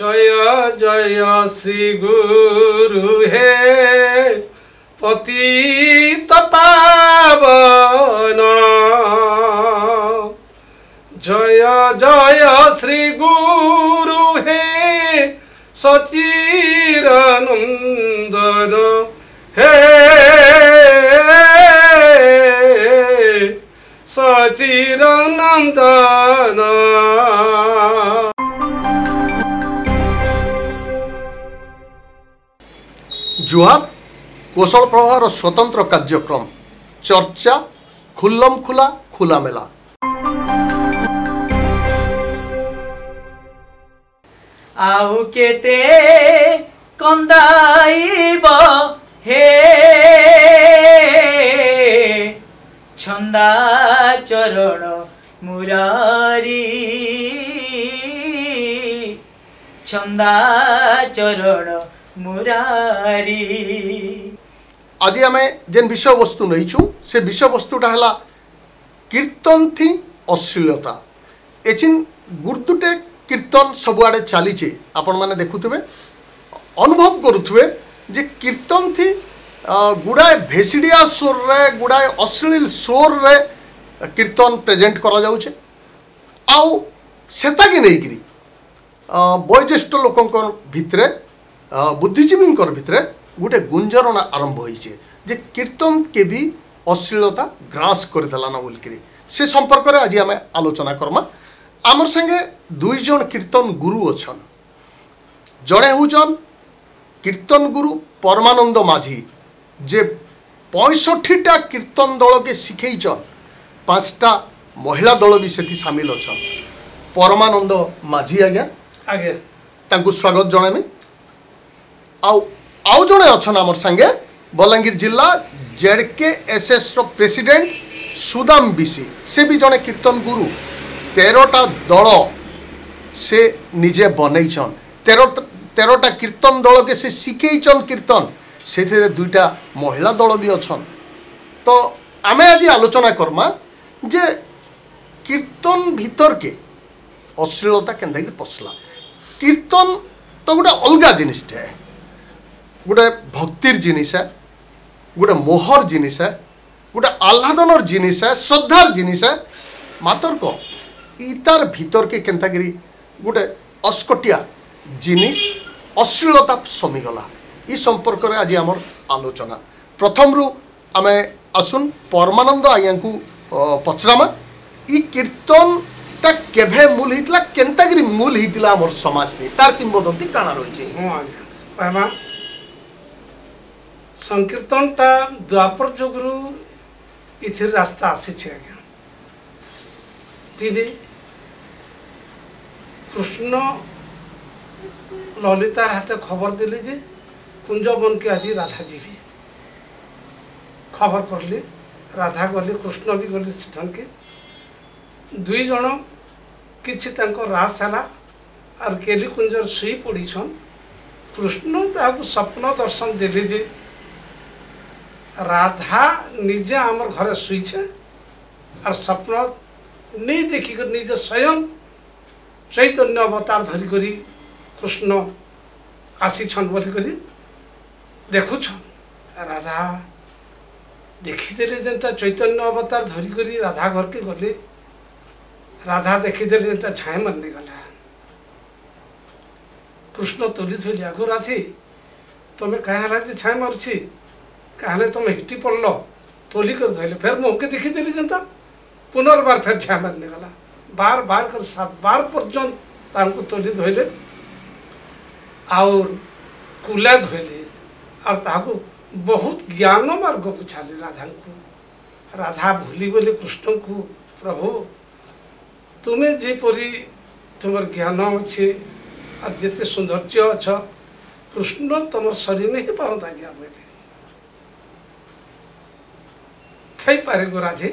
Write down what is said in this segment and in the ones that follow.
जय जय श्री गुरु हे पतित पावन जय जय श्री गुरु हे सचिदानंदन हे सचिदानंदन। जुहार कौशल प्रभार स्वतंत्र कार्यक्रम चर्चा खुल्लम खुला खुला मेला। आउ केते कंदाइब हे छंदा चरण मुरारी छंदा चरण मुरारी। आज आम जेन विषय वस्तु नहींचु से विषय वस्तुटा है कीर्तन थी अश्लीलता। एचिन गुर्दुटे कीर्तन सबुआड़े चलीचे आपण मैंने देखुवे अनुभव करुवे जे कीर्तन थी गुड़ाए भेसिडिया स्वर रे गुड़ाए अश्लील स्वर रे कीर्तन प्रेजेंट करा जाउछे। आउ सेता कि नहीं करी वयोज्येष्ठ लोकंक भितरे बुद्धिजीवी भितर गोटे गुंजरण आरंभ होइछे जे कीर्तन के भी अश्लीलता ग्रास करदेला ना बोलकरी से संपर्क में आज आम आलोचना करमा। आमर संगे दुई जन कीर्तन गुरु अच्छन। जड़े हूँ कीर्तन गुरु परमानंद माझी जे 65टा कीर्तन दल के शिखैचन 5टा महिला दल भी सेठी सामिल अच्छन। परमानंद माझी आज्ञा आगे तांकु स्वागत जणामी। आउ जड़े अच्छन आमर संगे बलांगीर जिला जेडकेएसएस रो प्रेसिडेंट सुदाम बिसी से भी जड़े कीर्तन गुरु 13टा दल से निजे बनईछन। 13टा कीर्तन दल के से शिखैछन कीर्तन से 2टा महिला दल भी अच्छन। तो आमे आज आलोचना करमा जे कीर्तन भीतर के अश्लीलता केंदा पसला। कीर्तन तो गोटे अलग जिनिस है, गोटे भक्तिर जिनिस है, गोटे मोहर जिनिस है, गोटे आह्लादनर जिनिस है, श्रद्धार जिनिस है। मातर को इतार भीतर के केन्तागिरी गोटे अस्कटिया जिनिस अश्लीलता समीगला। इ संपर्क में आज आमर आलोचना। प्रथम रु आमे आसुन परमानंद आज्ञा को पचरामा इ कीर्तन ता केभे मूल हितला केन्तागिरी मूल हितला आमर समाज ने तार किंबदंती काना रहिছে। हां आज्ञा पामा संकीर्तन ता द्वापर जुगरु इथिर रास्ता आसीছে आज्ञा। तिने कृष्ण ललितार हाथे खबर दिले जे कुंजवन के आज राधा जी भी खबर करले। राधा गले कृष्ण भी गले सेठान के दुई जन किछि तांको रास हला और केली कुंजर सुई पड़ीछन। कृष्ण ताकु स्वप्न दर्शन दिले जे राधा निजे आमर घरे सुईछे और स्वप्न नहीं देखिक निज स्वयं चैतन्य अवतार धरी करी कृष्ण आसीछन बोली करी देखुछन। राधा देखीदेले जेनता चैतन्य अवतार धरी करी राधा घर के गले। राधा देखीदेले जेनता छाए मारने गला। कृष्ण तोली थोली आगो राधे तुम्हें कहा राधे छाए मारुछि कहले तुम हिटी पड़ल तोली कर धोले फिर मुहके देखीदेली जेनता पुनर्बार फिर छाए मारने गला। बार बार कर 7 बार पर्यंत तांको तोली धोले और कुला धोले और ताको बहुत ज्ञान मार्ग बुझाले राधा को। राधा भूली गले कृष्ण को प्रभु तुम्हें जेपरी तुम ज्ञान अच्छे और जिते सौंदर्य अच्छ कृष्ण तुम शरीर नहीं पारता आज्ञा बोले थई पारे गो राधे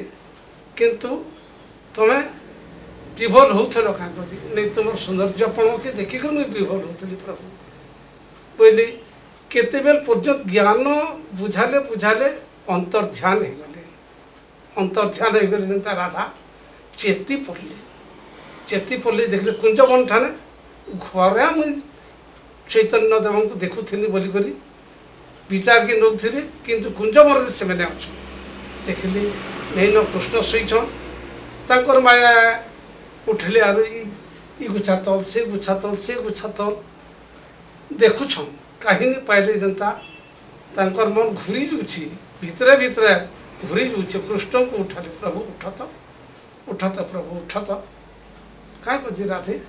किंतु तुम्हें विभोर होथल क्या नहीं तुम सौंदर्यपण के देखिक मुझे विभोर होती प्रभु बोली केते बेल पर्यंत ज्ञान बुझाले बुझाले अंतर्ध्यान हो गले। अंतर्ध्यान हो गले जनता राधा चेती पड़े देखले कुंजवन ठाने घरे मुझे चैतन्य देव को देखुनी बोलिकी विचार की नौथि किंतु कुंजमर से मैंने अच्छा देखिली नहीं न कृष्ण शोचन माया उठले आर गुच्छा तल से गुच्छा तल से गुच्छा तल देखुछन कहीं पाइले जनता तांकर मन घूरी जुची भितरे भितरे घूरी जुचे कृष्ण को उठाले प्रभु उठत प्रभु उठत कहीं कथी राधे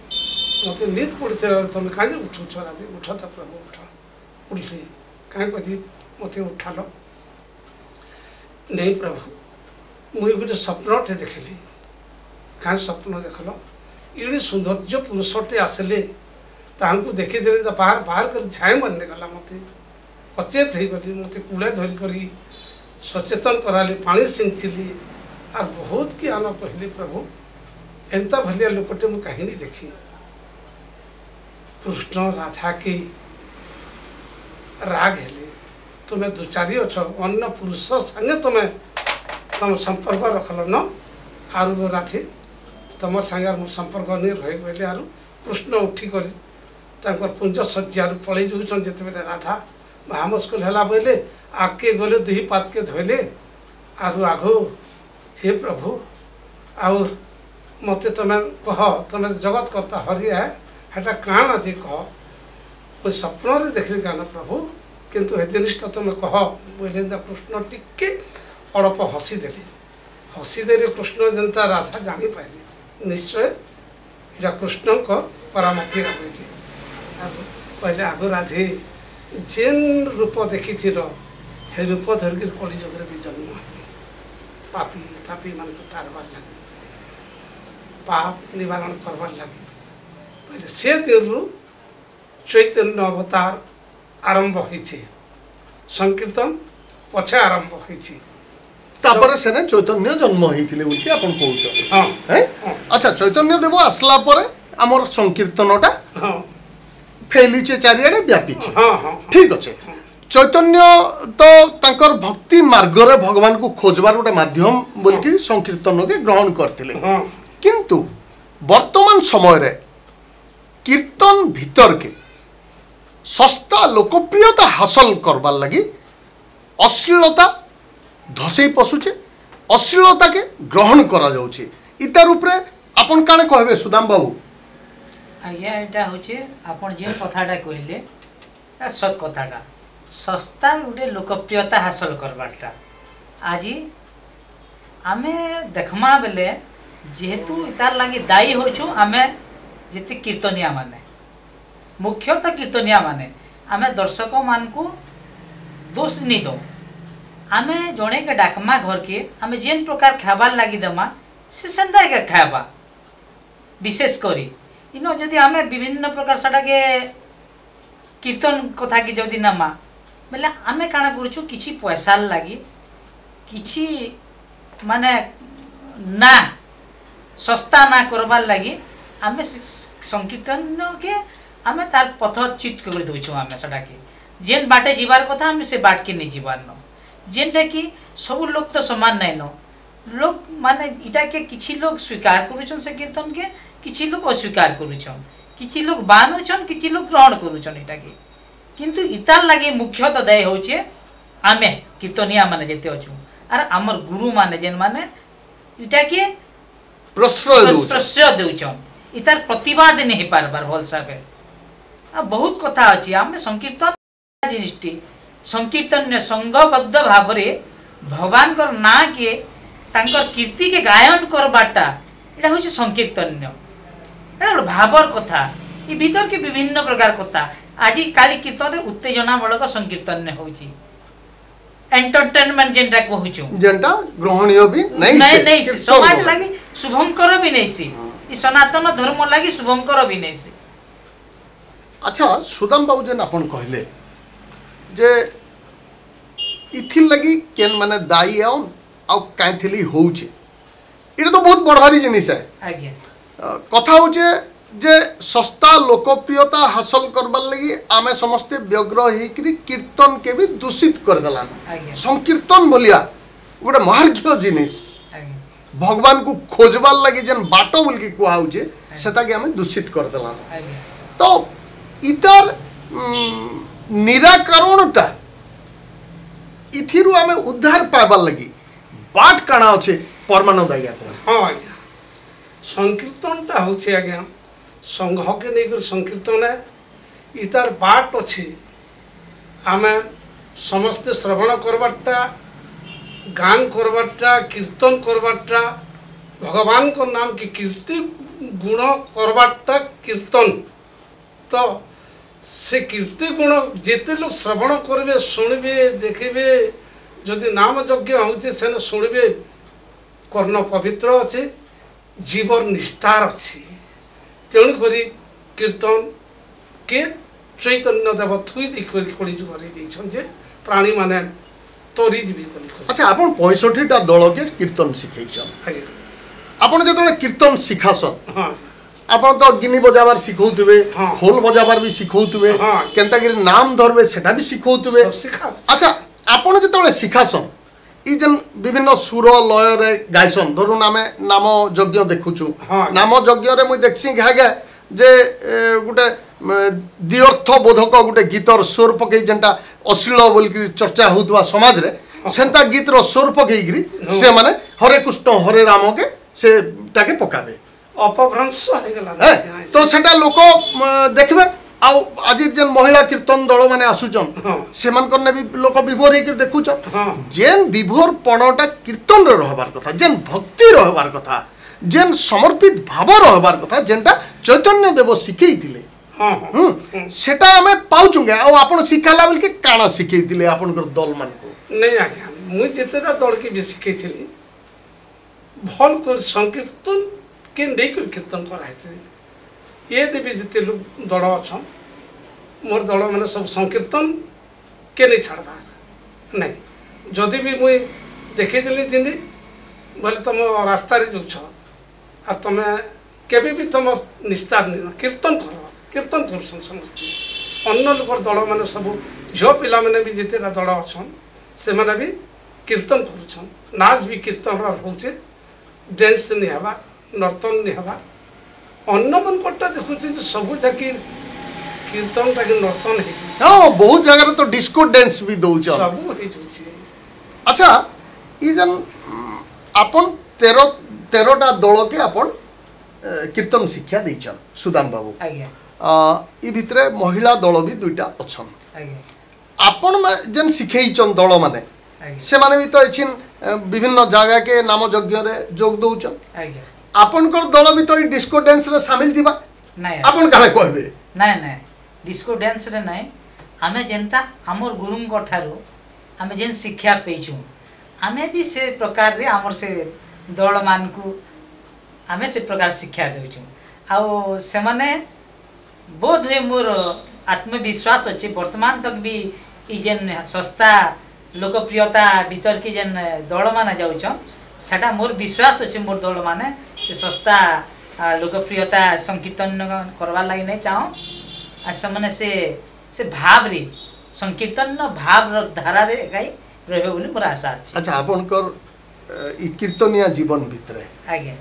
मत नीत पड़ी तुम कहीं उठुछ राधे उठत प्रभु उठ उठे कहीं कथी मत उठाल नहीं प्रभु मुझे गोटे स्वप्नटे देखली कहीं स्वप्न देखल ये सौंदर्य पुरुषटे आसले तांको देखीदे बाहर बाहर कर झाए मन गला मत अचेत हो गली मत कूड़े धरिक सचेतन कराली पानी सिंचिली और बहुत कि आन कहली प्रभु एंता भलिया लोकटे मु कहीं देखी कृष्ण राधा की राग हेले तुम्हें दुचारी अछ अन्य पुरुष संगे तुम संपर्क रखल न आर राधे तुम सागर मोर संपर्क नहीं रही बोले आर कृष्ण उठिक कुंज सज्जार पलि जाऊन जिते राधा महामुस्कुल है बोले आगे गले दुही पात के धोले आरु आगो हे प्रभु आउ मत तुम कह तुम जगत करता हरि है हेटा काण आदि कह वो स्वप्न देखली क्या प्रभु किंतु हे जिनिसटा तुम कह बोले कृष्ण टिके अड़प हसीदेले कृष्ण जनता राधा जानी पाइले निश्चय यहाँ कृष्ण को परामति कहले आग राधे जेन रूप देखी हे रूप धरिक कली जुगे भी जन्म पापी तापी मान तारबार लगे पाप निवारण करबार लगे कहले से दिन चैतन्य अवतार आरंभ होइछे संकीर्तन पछे आरंभ होइछे तापर सेने चैतन्य जन्म होइथिले बोलके आपण कहउछ हां हैं अच्छा चैतन्य देव आसला परे हमर संकीर्तनटा हां फैलीचे चारियाडे व्यापीचे हां हां ठीक अच्छे चैतन्य तो तांकर भक्ति मार्ग रे भगवान को खोजबार गोटे माध्यम बोलके संकीर्तन के ग्रहण करथिले हां किंतु वर्तमान समय रे कीर्तन भीतर के सस्ता लोकप्रियता हासिल करबार लगी अश्लीलता धसई पशुचे अश्लीलता के ग्रहण करा जाउछे इतार उपरे आपण काने कहबे सुदाम बाबू आज्ञा एटा होचे आपण जे कथाटा कहले सत कथाटा सस्ता गोटे लोकप्रियता हासिल करबाटा आज आमे देखमा बेले जेहेतु इतार लगी दायी होचु आमे जेते कीर्तनिया माने मुख्यतः कीर्तनिया माने आमे दर्शक मान को दोष नहीं दो आमे जड़े के डाकमा घर के आमे जेन प्रकार खाबार लगी देमा से सेंदा के खाबा विशेष करी इनो जदि आमे विभिन्न प्रकार सटा के कीर्तन कथा की जदि नामा बेले आमे काना करूछु किछि पैसा लागी किछि माने ना सस्ता ना करबार लगी आमे संकीर्तन के आमे तार पथ चित कर दउछु आमे सटा के जेन बाटे जीवार कथा आमे से बाट के नहीं जीवार न जेनटा कि सब लोग तो समान नहीं न लोग माने इटा के किछि लोग स्वीकार करूछन से कीर्तन के किछि लोग अस्वीकार करूछन किछि लोग बानुछन किछि लोग ग्रहण करूछन इटा के किंतु इतार लागि मुख्यतः दय होचे आमे कीर्तनिया माने जेते अछु आर हमर गुरु माने जेन माने इटा के प्रश्रय देउछन इतार प्रतिवाद नहीं पारबार भल साबे आ बहुत कथा अछि आमे संकीर्तन जिनिसटी संकीर्तन संगबद्ध भाव भगवान कर ना के तांकर कीर्ति के गायन करबाटा एटा होछि संकीर्तन एटा भावर कथा ई भीतर के विभिन्न प्रकार कथा आज काली कीर्तन उत्तेजना मूलक संकीर्तन होछि एंटरटेनमेंट जेंटा कहूछु जेंटा ग्रहणीय भी नहीं नहीं समाज लागि शुभंकर भी नहीं सी ई सनातन धर्म लागि शुभंकर भी नहीं सी अच्छा सुदाम बाबू जेन अपन कहले जे इथिल लगी केन माने दाई आउन आ काइथिली होउचे इटा तो बहुत बड़भारी जिनिस है आज्ञा कथा होचे जे सस्ता लोकप्रियता हासिल करबार लगी आमे समस्ते व्यग्र हेकरी कीर्तन के भी दूषित कर देला संकीर्तन बोलिया गोटे महार्घ्य जिनिस भगवान को खोजबार लगी जेन बाटो बोल के कुआ होचे सेता के आमे दूषित कर देला तो इतार निराकरणटा इथिरु आमे उद्धार पाइबार लगी बाट काना अच्छे परमानंद आज्ञा हाँ आज्ञा संकीर्तनटा हूँ आज्ञा संघ के नहीं संकीर्तन है इतार बाट अच्छे आम समस्ते श्रवण करवाटा गान करवाटा कीर्तन करवाटा भगवान को नाम की कीर्ति गुण करवाटा कीर्तन तो से कीर्ति गुण जिते लोग श्रवण करेंगे शुणवे देखिए जदि नाम यज्ञ होचे से शुणवे कर्ण पवित्र अच्छे जीवर निस्तार अच्छी तेणुक कीर्तन के चैतन्य देव थुई कली जुगे प्राणी माने तोरी जीवी अच्छा आप 65टा दल के कीर्तन शिखैछन आपन जतले कीर्तन शिखासन हाँ आपन तो गिनी बजाबार सिखौतबे हाँ। खोल बजाबार भी सिखौतबे हाँ। केनतागिरी नाम धरबे सेटा भी सिखौतबे सिखा अच्छा आपन जतले शिखासन ई जन विभिन्न सुर लय रे गायसन धरुन आमे नाम यज्ञ देखुछु हाँ। नाम यज्ञ रे मुई देखसी घागे जे गुटे द्विअर्थ बोधक गुटे गीतर स्वर पकई जेनटा अश्लील बोल चर्चा होतबा समाज रे सेंता गीत रो स्वर पकई से माने हरे कृष्ण हरे राम के से ताके पकाबे अपभ्रंश हो गला हैं? तो सेटा लोक देखबे आउ आज जेन महिला कीर्तन दल माने आसुचन हाँ। सेमानकर ने भी लोक विभोर हेकर देखुचन हाँ। जेन विभोर पणटा कीर्तन रे रहबार कथा जेन भक्ति रहबार कथा जेन समर्पित भाव रहबार कथा जेनटा चैतन्य देव सिखई थिले हाँ हाँ सेटा हमें पाउचुंगे आ आपण सिखाला बोल के काना सिखई थिले आपनकर दल मान को नहीं आज्ञा मुई जितेटा दल के भी शिखई थी भल कर संकीर्तन के नहीं कर कीर्तन कराई ये देवी जिते लोग दल अच्छा मोर दल मैंने सब संकीर्तन के नहीं छाड़बार नहीं जदि भी मुई देखी दिने बोले तुम रास्ता जो छ और तुम्हें केबे भी तुम निस्तार नहीं कीर्तन कीर्तन कर समस्ते अन्य लोक दल मैंने सब झील पिला मैंने भी जितेटा दल अच्छा से मैंने भी कीर्तन कर नाच भी कीर्तन रोचे डांस नहीं हवा नर्तन नहीं हवा अन्न मन कोटा देखुचे सब जाकि कीर्तन टाके नर्तन है हां बहुत जगह रे तो डिस्को डांस भी दउछ सब है जुचे अच्छा ई जन आपन 13टा दल के आपन कीर्तन शिक्षा दैछन सुदाम बाबू आज्ञा ई भितरे महिला दल भी दुईटा अछन आज्ञा आपन जन शिखैछन दल माने आज्ञा से माने भी तो एछिन विभिन्न जगह के नाम यज्ञ रे जोग दउछन आज्ञा आपनकर दल भी तो ई डिस्को डांस रे शामिल दिबा नहीं आपन काहे कहबे नहीं नहीं डिस्को डांस रे नहीं आमे जेनता हमर गुरुंग ठारू आमे जेन शिक्षा पेइछु आमे भी से प्रकार रे हमर से दल मान को आमे से प्रकार शिक्षा देउछु आउ से माने बोध हुए मोर आत्मविश्वास अच्छे वर्तमान तक भी ई जेन सस्ता लोकप्रियता भीतर की जेन दल माने जाउछन सेटा मोर विश्वास अच्छे मोर दल माने से सस्ता लोकप्रियता संकीर्तन करवा लागि नहीं चाहो आ से माने से भाव रे संकीर्तन भाव धारा रे गाई रहबे बोली मोर आशा अछि अच्छा आपनकर ई कीर्तनिया जीवन भितरे आज्ञा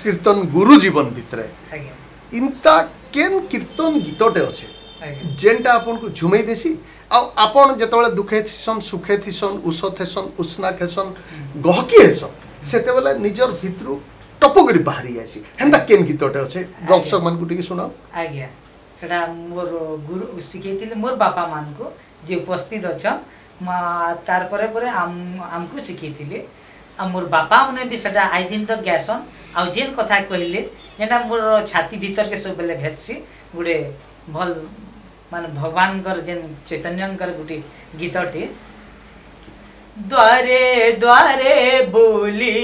कीर्तन गुरु जीवन भितरे आज्ञा इनता केन कीर्तन गीतटे अच्छे आज्ञा जेनटा आपन को झुमई देसी आ आपन जतले दुखे थिसन सुखे थिसन उस थेसन उष्णा खेसन गहकी हेसन सेते बेले निजर भितरु टपगरी बाहरी आसी हेंदा केन गीतटे अच्छे दर्शक मन को टिके सुनाओ आज्ञा सेटा मोर गुरु सिखेथिले मोर बापा मान को जे उपस्थित अछ तार परे परे हमको सिखेथिले आ मोर बापा मने भी सेटा आई दिन तक गैसन आ जेन कथा कहले जेना मोर छाती भीतर के सब बेले भेटसी गुडे भल माने भगवान कर जेन चैतन्यंकर गुटी गीतटे द्वारे द्वारे बोली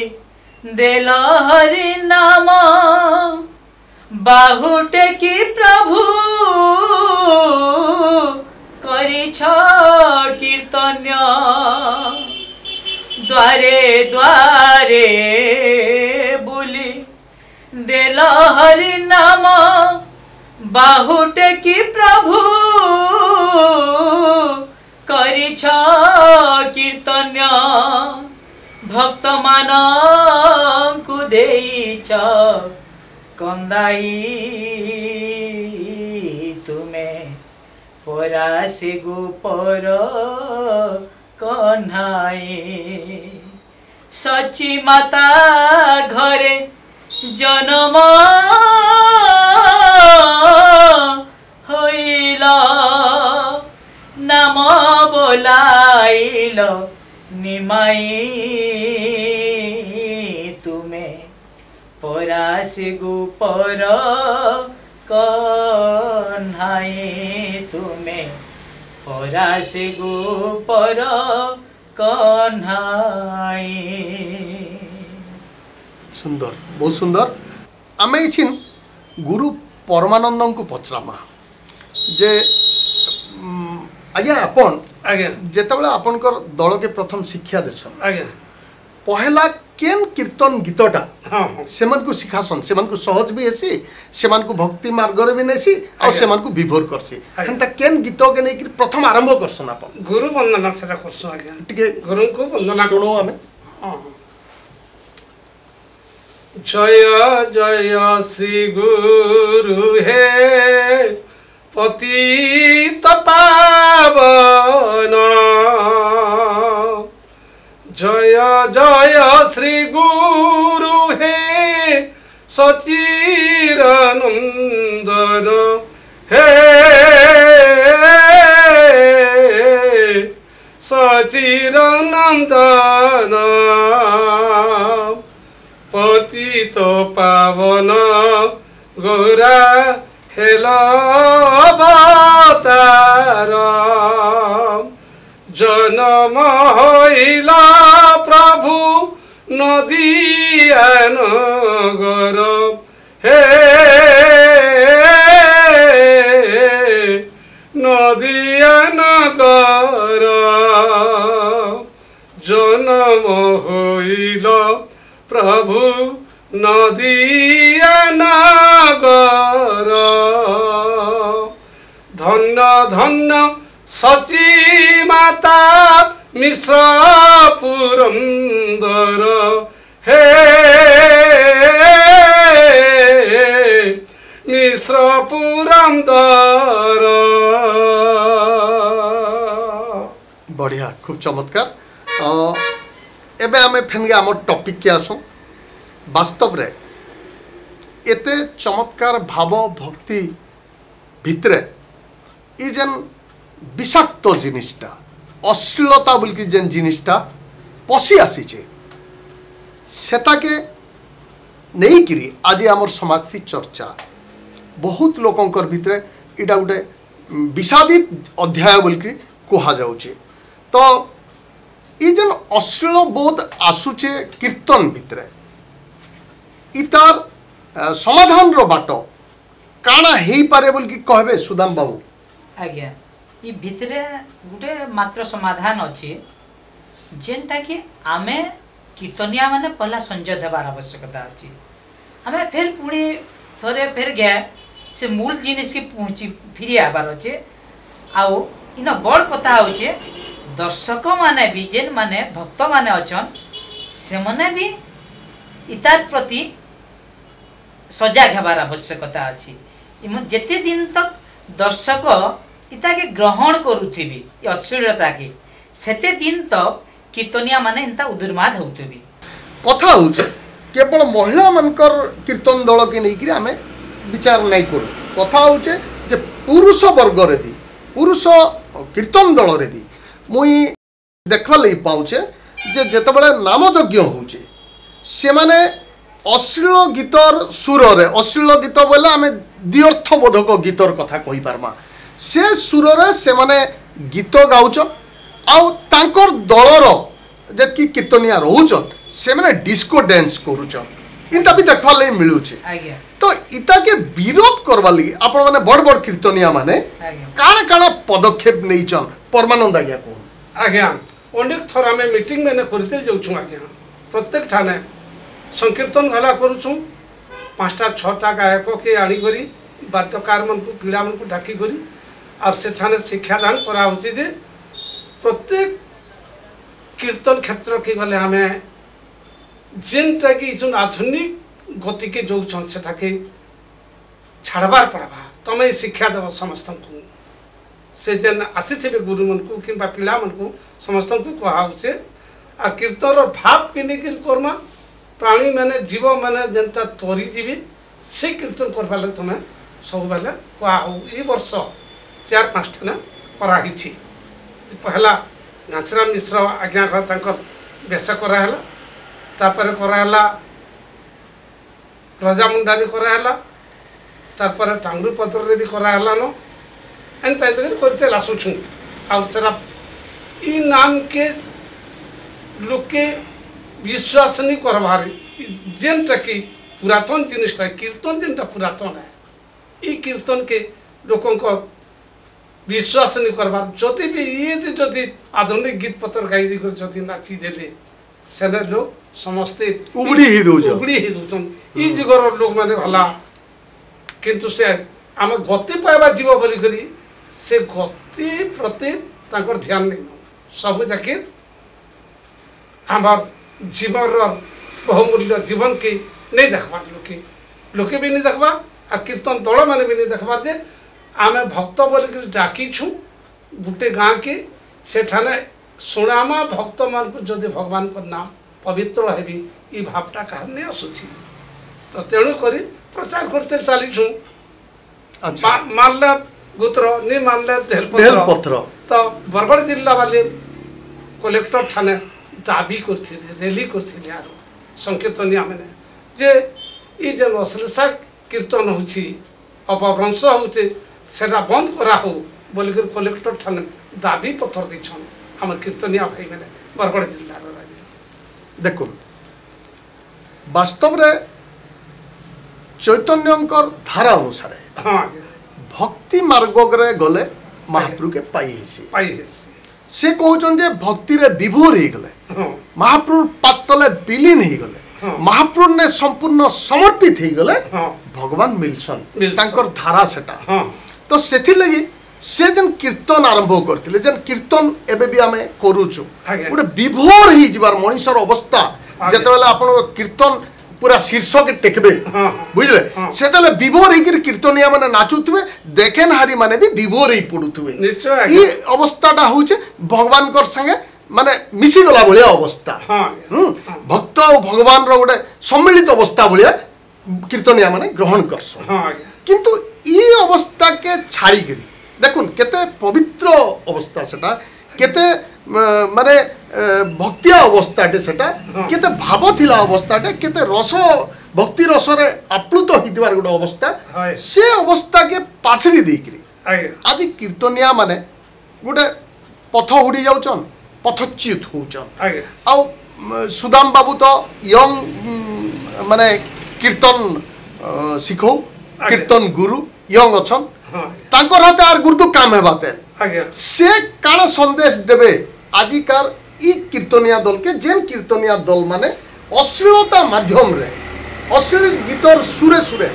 देल हरि नाम बाहुटे की प्रभु करिछ कीर्तन्य द्वारे द्वारे बोली देल हरि नाम बाहुटे की प्रभु करिछ कीर्तन्य भक्त मानंकु देइछ कंदाई तुमे পরাশে গোপর কন্হায়ে সচি মাতা ঘরে জন্ম হইল নাম বলাইল নিমাই তুমে পরাশে গোপর কন্হায়ে তুমে পরাশে গোপর কন্হায়ে। সুন্দর, ବହୁତ ସୁନ୍ଦର। ଆମେ ଏଇଠି ଗୁରୁ ପରମାନନ୍ଦଙ୍କୁ ପଚରାମା ଯେ ଆଜ୍ଞା ଆପଣ ଆଜ୍ଞା ଯେତେବେଳେ ଆପଣଙ୍କର ଦଳକେ ପ୍ରଥମ ଶିକ୍ଷା ଦେସନ୍ ଆଜ୍ଞା ପହେଲା କେନ୍ କୀର୍ତ୍ତନ ଗୀତଟା ହଁ ହଁ ସେମାନଙ୍କୁ ଶିଖାସନ୍, ସେମାନଙ୍କୁ ସହଜ ବି ହେସି, ସେମାନଙ୍କୁ ଭକ୍ତି ମାର୍ଗରେ ବି ନେସି ଆଉ ଆଜ୍ଞା। ସେମାନଙ୍କୁ ବିଭୋର କରସି। ଆଜ୍ଞା। ହେନ୍ତା କେନ୍ ଗୀତକେ ନେଇକି ପ୍ରଥମ ଆରମ୍ଭ କରସନ୍ ଆପଣ ଗୁରୁ ବନ୍ଦନା ସେଟା କରଛୁ ଆଜ୍ଞା ଟିକେ ଗୁରୁଙ୍କୁ ବନ୍ଦନା ଶୁଣୁ କରଛୁ। ଆମେ। ହଁ ହଁ। জয় জয় শ্রী গুরু হে পতিত পাবন জয় জয় শ্রী গুরু হে সচির নন্দন হে সচির নন্দন পতিত পাবন গৌরা হেল অবতার জনম হইল প্রভু নদিয়া নগর হে নদিয়া নগর জনম হইল প্রভু নদিয়া নগর ধন্য ধন্য সচি মাতা মিশ্র পুরন্দর হে মিশ্র পুরন্দর। ବଢ଼ିଆ, ଖୁବ୍ ଚମତ୍କାର। ଏବେ ଆମେ ଫେନକେ ଆମ ଟପିକ୍କେ ଆସୁ। ବାସ୍ତବରେ ଏତେ ଚମତ୍କାର ଭାବ ଭକ୍ତି ଭିତରେ ଇ ଯେନ୍ বিষাক্ত জিনিসটা অশ্লীলতা বলকি যেন জিনিসটা পশি আসিছে সেটাকে নেইকিরি আজি আমার সমাজটি চর্চা বহুত লোকঙ্কর ভিতরে এটা গোটে বিষাদিত অধ্যায় বলকি কুহা যাচ্ছে। তো ই যেন অশ্লীল বোধ আসুছে কীর্তন ভিতরে ইতার সমাধানর বাট কাଣା ହେଇପାରେ বলকি কহবে সুদাম বাবু? আজ্ঞা ই ভিতরে গোটে মাত্র সমাধান আছে যেনটা কি আমি কীর্তনিয়া মানে পহলা সংযত হবার আবশ্যকতা আছে। আমি ফের পুଣି থরে ফের গে সে মূল জিনিস কি পৌঁছি ফিরি আবার আছে। আউ ইন বড় কথা হচ্ছে দর্শক মানে বি যেন মানে ভক্ত মানে অছন সেমানে বি ইতার প্রতি সজাগ হবার আবশ্যকতা আছে। যেতে দিন তক দর্শক ইতাকে গ্রহণ করুথিবি অশ্লীলতাকে সেতে দিন তক কীর্তনিয়া মানে ইনতা উদুর্মাদ হউথিবি। কথা হচ্ছে কেবল মহিলা মানকর কীর্তন দলকে নেইকি আমি বিচার নাই করু। কথা হচ্ছে যে পুরুষ বর্গরে বি পুরুষ কীর্তন দলরে বি মুই দেখবার লাগি পাউছে যে যেতবেলে নামযজ্ঞ হচ্ছে সেমানে অশ্লীল গীতর সুରରେ অশ্লীল গীত বলে আমি দ্ব্যর্থবোধক গীতর কথা কই পারমা সে সুରରେ সেমানে গীত গাউছন আউ তাঙ্কর দলর যেতকি কীর্তনিয়া রহুছন সেমানে ডিস্কো ড্যান্স করুছন ইনতা বি দেখবার লাগি মিলুছে। তো ইতাকে বিরোধ করবার লাগি আপন মানে বড় বড় কীর্তনিয়া মানে কাଣା কাଣା পদক্ষেপ নেইছন পরমানন্দ আজ্ঞা কোন? আজ্ঞা অনেক থর আমি মিটিং মানে করতে যাউছু আজ্ঞা প্রত্যেক ঠানে সংকীর্তন গলা করুছু 5টা 6টা গায়ক কে আনি করি বাদ্যকার মানকু পিড়া মানকু ডাকি করি আর সেখানে শিক্ষাদান করা হচ্ছে যে প্রত্যেক কীর্তন ক্ষেত্র কে গলে আমি যেনটা কি আধুনিক গতিকে যাউছন সেটাকে ছাড়বার পড়বা তুমি শিক্ষা দেব সমস্ত से जेन आसीथिबे गुरु मन को किंबा पिला मन को समस्त को कहाउचे आ कीर्तन भाव के निकिर करमा प्राणी माने जीव माने जनता तोरी जीवी से कीर्तन करबा लग तमे सब बेले कहाउ ई वर्ष 4-5 ठाना कराहिछि पहला घासराम मिश्र आज्ञा घर तांकर बेस कराहला तापर कराहला रजा मुंडारी कराहला तापर टांगरू पत्र रे भी कराहला न एंता करते लासुछु आ सेरा ई नाम के लोके विश्वास नहीं करबार जेनटा कि पुरातन जिनिसटा कीर्तन जेनटा पुरातन है ई कीर्तन के लोकों को विश्वास नहीं करबार जदि भी ये जदि आधुनिक गीत पत्र गाई दी जदि नाची देले सेने लोग समस्ते उबड़ी ही दोचन ई जुगर लोग माने भला किंतु से आम गति पाइबा जीव बोली करी से गति प्रति तांकर ध्यान नहीं सब जाके हमार जीवन बहुमूल्य जीवन के नहीं देखबार लोके भी नहीं देखबार आ कीर्तन दल माने भी नहीं देखबार जे आमे भक्त बोल डाकी छु गुटे गाँ के सेठाने सुनामा भक्त मान को जदि भगवान को नाम पवित्र हेबी ई भावटा कहार नहीं आसुची तो तेणु करी प्रचार करते चली छु अच्छा मानले गुत्र नहीं मानले धेलपत्र तो बरगढ़ जिला वाले कलेक्टर ठाने दाबी करथिले रैली करथिले आरो संकीर्तनिया माने जे ई जे अश्लील कीर्तन होछि अपभ्रंश होते सेटा बंद करा हो बोल कर कलेक्टर ठाने दाबी पत्र दैछन हमर कीर्तनिया भाई माने बरगढ़ जिला रो देखो वास्तव रे चैतन्यंकर धारा अनुसार हाँ भक्ति मार्ग रे गले महाप्रभु के पाई से कहउछन जे भक्ति रे विभोर ही गले महाप्रभु पातले विलीन ही गले महाप्रभु ने संपूर्ण समर्पित ही गले भगवान मिलसन तांकर धारा सेटा तो सेथि लगी से जन कीर्तन आरंभ करथिले जन कीर्तन एबे भी आमे करूछु गोटे विभोर ही जिबार मनीषर अवस्था जेतेबेला आपण कीर्तन पूरा शीर्षक के टेकबे बुझले सेतले विभोर ही कीर्तनिया माने नाचुथबे देखेन हारी माने भी विभोर ही पडुथबे निश्चय ई अवस्थाटा होचे भगवान कर संगे माने मिसी गला भलिया अवस्था भक्त और भगवान रो गोटे सम्मिलित अवस्था भलिया कीर्तनिया माने ग्रहण करसो किंतु ई अवस्था के छाड़ी करी देखुन केते पवित्र अवस्था सेटा केते माने भक्ति अवस्थाटे सेटा केते भाव थिला अवस्थाटे केते रस भक्ति रस रे आप्लुत हिदिवार गोटे अवस्था से अवस्था के पासरी देकरी आज कीर्तनिया माने गोटे पथ हुडी जाउचन पथच्युत होचन आ सुदाम बाबू तो यंग माने कीर्तन शिखौ कीर्तन गुरु यंग अछन तांकर हाते आर गुरु तो काम हेबाते से काण संदेश देबे आजिकार ई कीर्तनिया दल के जेन कीर्तनिया दल माने अश्लीलता माध्यम रे अश्लील गीतर सुरे सुरे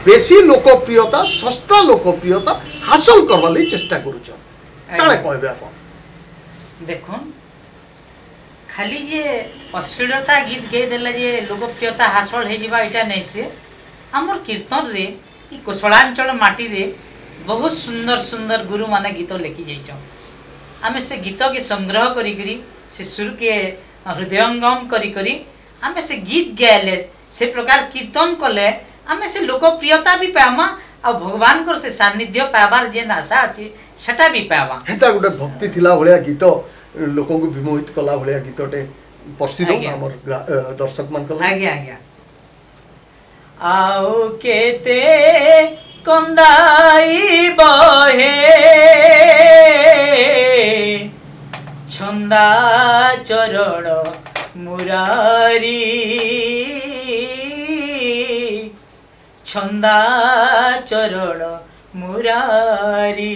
बेसी लोकप्रियता सस्ता लोकप्रियता हासिल करबा लई चेष्टा करूछन ताणे कहबे आपण देखुन खाली जे अश्लीलता गीत गे देला जे लोकप्रियता हासिल हे जिबा इटा नै से हमर कीर्तन रे ई कोसलांचल माटी रे बहुत सुंदर सुंदर गुरु माने गीत लेखि जाइछन आमे से गीत के संग्रह करी करी से सुर के हृदयंगम करी करी आमे से गीत गायले से प्रकार कीर्तन कले आमे से लोकप्रियता भी पामा आ भगवान कर से सानिध्य पाबार जे आशा अछि सेटा भी पावा हेता गुटे भक्ति थिला भलिया गीत लोकों को विमोहित कला भलिया गीतटे प्रसिद्ध हमर दर्शक मान कला आज्ञा आज्ञा आओ केते कंदाई बहे छंदा चरण मुरारी छंदा चरण मुरारी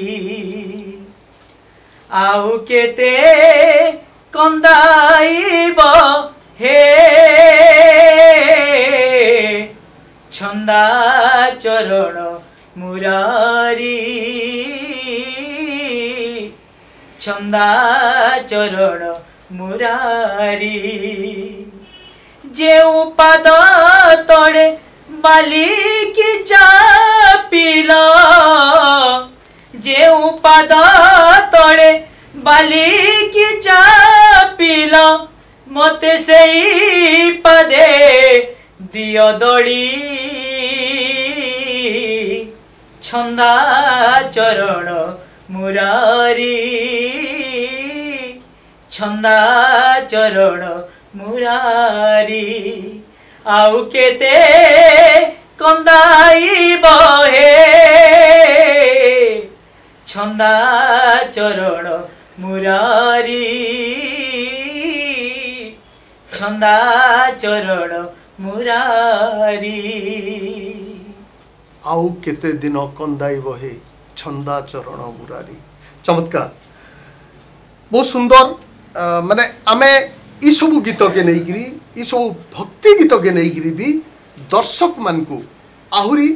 आउ केते कंदाई बहे छंदा चरण मुरारी छंदा चरण मुरारी जे उपाद तड़े बाली की चापिला जेउ पाद तले बालिकी चापिल मते सेई पदे दियो दड़ी छंदा चरण मुरारी छंदा चरण मुरारी आउ केते कंदाई बहे छंदा चरण मुरारी छंदा चरण मुरारी आउ केते दिन कंदाई बहे छंदा चरण मुरारी। चमत्कार बहुत सुंदर माने आमे ई सब गीत के नहीं ई सब भक्ति गीत के नहीं भी दर्शक मान को आहुरी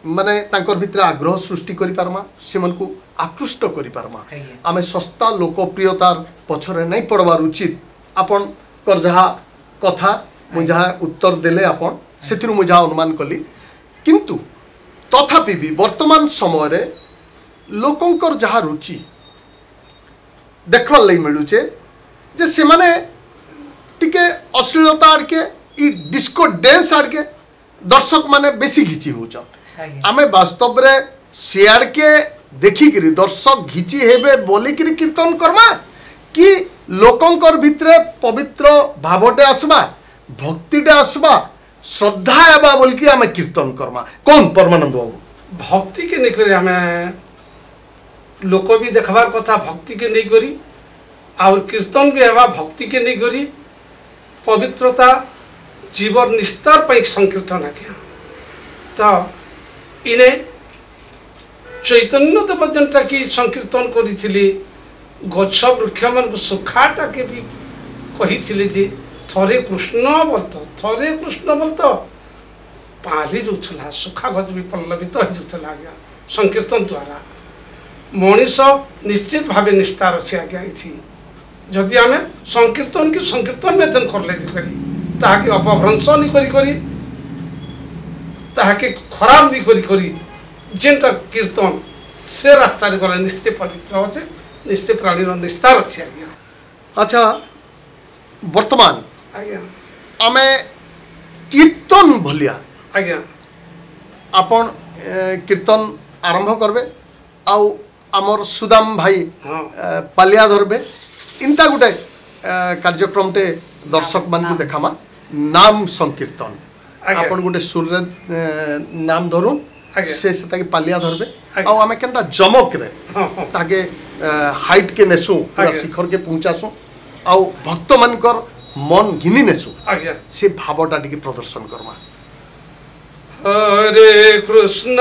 माने तांकर भितर आग्रह सृष्टि करि पारमा से मन को आकृष्ट करि पारमा। आमे सस्ता लोकप्रियतार पछरे नहीं पड़बार उचित आपन कर जहा कथा मु जहा उत्तर देले आपन सेथिरु मु जहा अनुमान कली किंतु तथापि भी वर्तमान समय रे लोकंकर जहा रुचि देखवार लई मिलुचे जे से माने टिके अश्लीलता आड़के ई डिस्को डांस आड़के दर्शक माने बेसी घिची होचन आमे वास्तव रे से आड़के देखि करी दर्शक घिची हेबे बोली करी कीर्तन करमा कि लोकंकर भितरे पवित्र भावटे आसबा भक्तिटे आसबा श्रद्धा आबा बोल कि आमे कीर्तन करमा कौन परमानंद बाबू भक्ति के नहीं करी हमें लोक भी देखबार कथा भक्ति के नहीं करी और कीर्तन भी हवा भक्ति के नहीं करी पवित्रता जीवन निस्तार पर संकीर्तन आज्ञा तो इने चैतन्य देव जनता की संकीर्तन करी गछ वृक्ष मान सुखाटा के भी कही जे थरे कृष्ण बोलत पाली जाऊला सुखा गज भी पल्लवित हो जाऊला आज्ञा संकीर्तन द्वारा मनीष निश्चित भाव निस्तार अच्छे आज्ञा ये जदि आम संकीर्तन की संकीर्तन मेदन करले करी अपभ्रंश नहीं करी ताके खराब नहीं करी जेनटा कीर्तन से रास्ता गला निश्चय पवित्र अच्छे निश्चय प्राणी निस्तार अच्छे आज्ञा। अच्छा वर्तमान आज्ञा आमे कीर्तन भलिया आज्ञा आपण कीर्तन आरंभ करबे आउ आमर सुदाम भाई पालिया धरबे इनता गुटे कार्यक्रम टे दर्शक मान को देखामा नाम संकीर्तन आपण गुटे सुर नाम धरु से ताके पालिया धरबे आउ आमे केनता जमक रे ताके हाइट के नेसु पूरा शिखर के पहुंचासु आउ भक्त मानकर मन घिनी नेसु से भावटा टिके प्रदर्शन करमा। हरे कृष्ण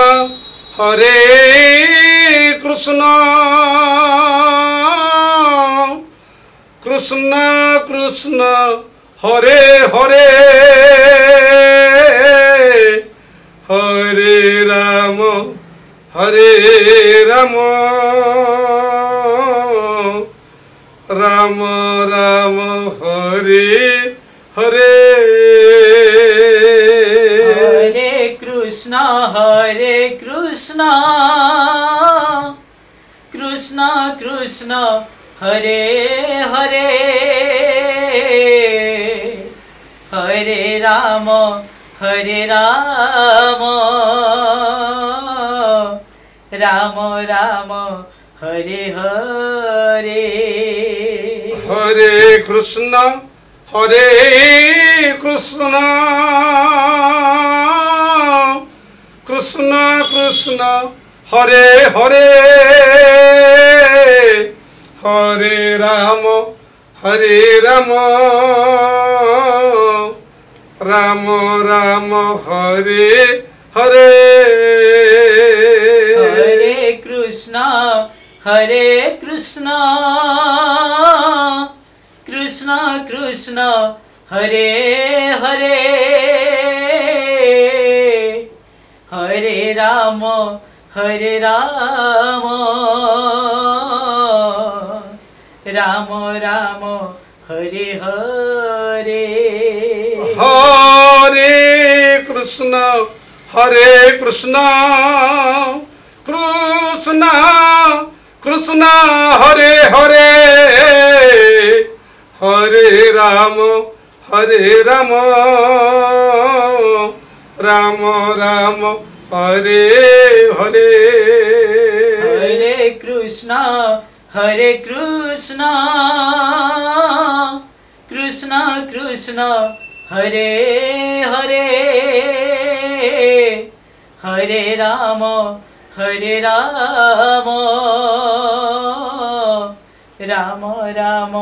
कृष्ण कृष्ण हरे हरे हरे राम राम राम हरे हरे कृष्ण कृष्ण कृष्ण हरे हरे हरे राम राम राम हरे हरे हरे कृष्ण कृष्ण कृष्ण हरे हरे हरे राम राम राम हरे हरे हरे कृष्ण कृष्ण कृष्ण हरे हरे हरे राम राम राम हरे हरे हरे कृष्ण कृष्ण कृष्ण हरे हरे हरे राम राम राम हरे हरे हरे कृष्ण कृष्ण कृष्ण हरे हरे हरे राम राम राम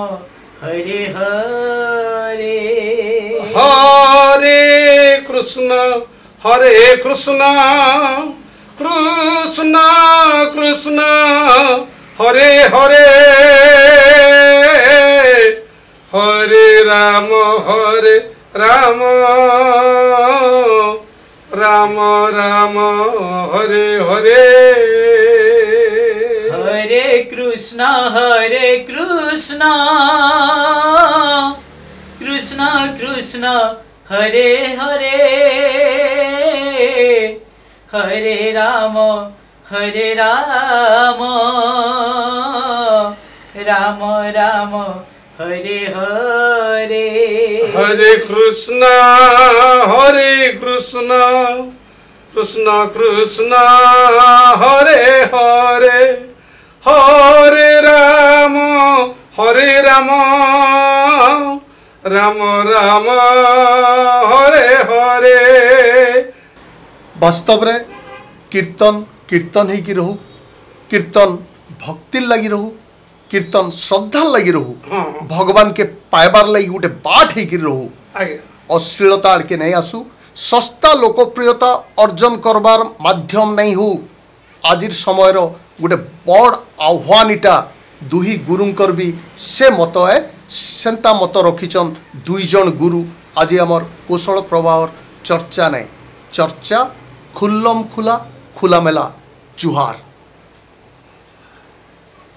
हरे हरे हरे कृष्ण कृष्ण कृष्ण हरे हरे हरे राम राम राम हरे हरे हरे कृष्ण कृष्ण कृष्ण हरे हरे हरे राम राम राम हरे हरे हरे कृष्ण कृष्ण कृष्ण हरे हरे हरे राम राम राम हरे हरे वास्तव रे कीर्तन कीर्तन ही रहू कीर्तन भक्ति लगी रहू कीर्तन श्रद्धा लगी रहू हाँ। भगवान के पाइबार लगी गोटे बाट ही रहू आगे अश्लीलता आड़के नहीं आसू सस्ता लोकप्रियता अर्जन करबार माध्यम नहीं हो आजिर समय गोटे बड़ आह्वान इटा दुही गुरुंकर भी से मत है सेंता मत रखिछन दुई जन गुरु आज आमर कौशल प्रभावर चर्चा नहीं चर्चा खुल्लम खुला खुला मेला जुहार।